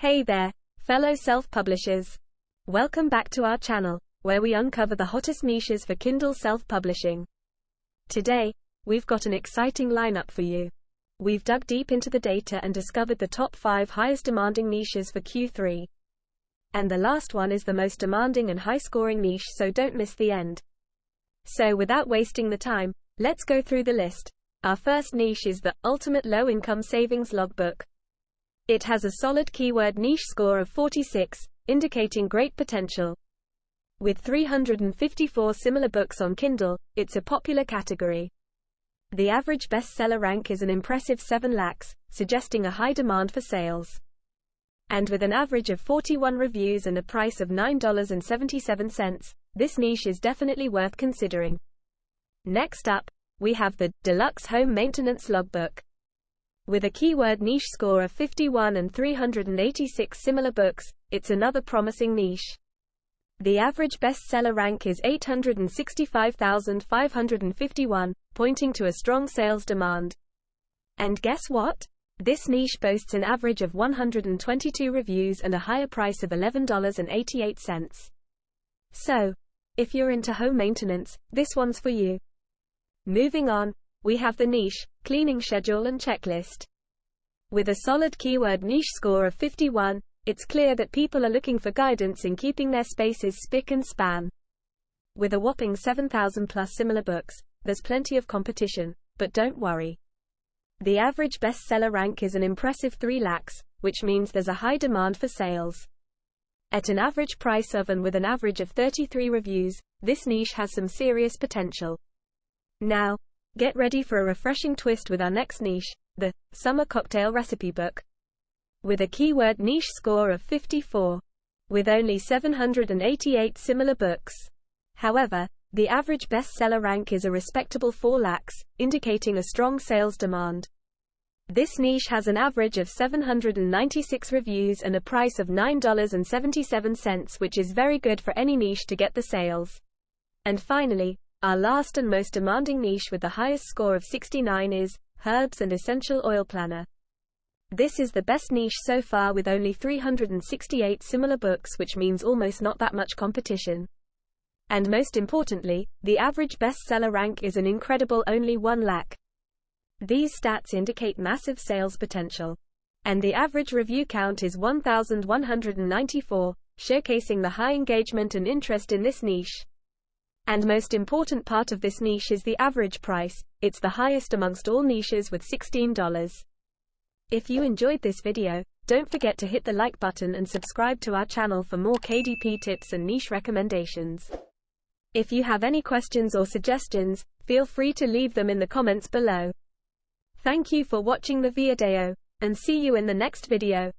Hey there, fellow self-publishers. Welcome back to our channel, where we uncover the hottest niches for Kindle self-publishing. Today, we've got an exciting lineup for you. We've dug deep into the data and discovered the top 5 highest demanding niches for Q3. And the last one is the most demanding and high-scoring niche, so don't miss the end. So without wasting the time, let's go through the list. Our first niche is the ultimate low-income savings logbook. It has a solid keyword niche score of 46, indicating great potential. With 354 similar books on Kindle, it's a popular category. The average bestseller rank is an impressive 7 lakhs, suggesting a high demand for sales. And with an average of 41 reviews and a price of $9.77, this niche is definitely worth considering. Next up, we have the Deluxe Home Maintenance Logbook. With a keyword niche score of 51 and 386 similar books, it's another promising niche. The average bestseller rank is 865,551, pointing to a strong sales demand. And guess what? This niche boasts an average of 122 reviews and a higher price of $11.88. So, if you're into home maintenance, this one's for you. Moving on, we have the niche, cleaning schedule and checklist. With a solid keyword niche score of 51, it's clear that people are looking for guidance in keeping their spaces spick and span. With a whopping 7,000 plus similar books, there's plenty of competition, but don't worry. The average bestseller rank is an impressive 3 lakhs, which means there's a high demand for sales. At an average price of and with an average of 33 reviews, this niche has some serious potential. Now, get ready for a refreshing twist with our next niche, the Summer Cocktail Recipe Book. With a keyword niche score of 54. With only 788 similar books. However, the average bestseller rank is a respectable 4 lakhs, indicating a strong sales demand. This niche has an average of 796 reviews and a price of $9.77, which is very good for any niche to get the sales. And finally, our last and most demanding niche with the highest score of 69 is Herbs and Essential Oil Planner. This is the best niche so far with only 368 similar books, which means almost not that much competition. And most importantly, the average bestseller rank is an incredible only 1 lakh. These stats indicate massive sales potential. And the average review count is 1,194, showcasing the high engagement and interest in this niche. And most important part of this niche is the average price. It's the highest amongst all niches with $16. If you enjoyed this video, don't forget to hit the like button and subscribe to our channel for more KDP tips and niche recommendations. If you have any questions or suggestions, feel free to leave them in the comments below. Thank you for watching the video, and see you in the next video.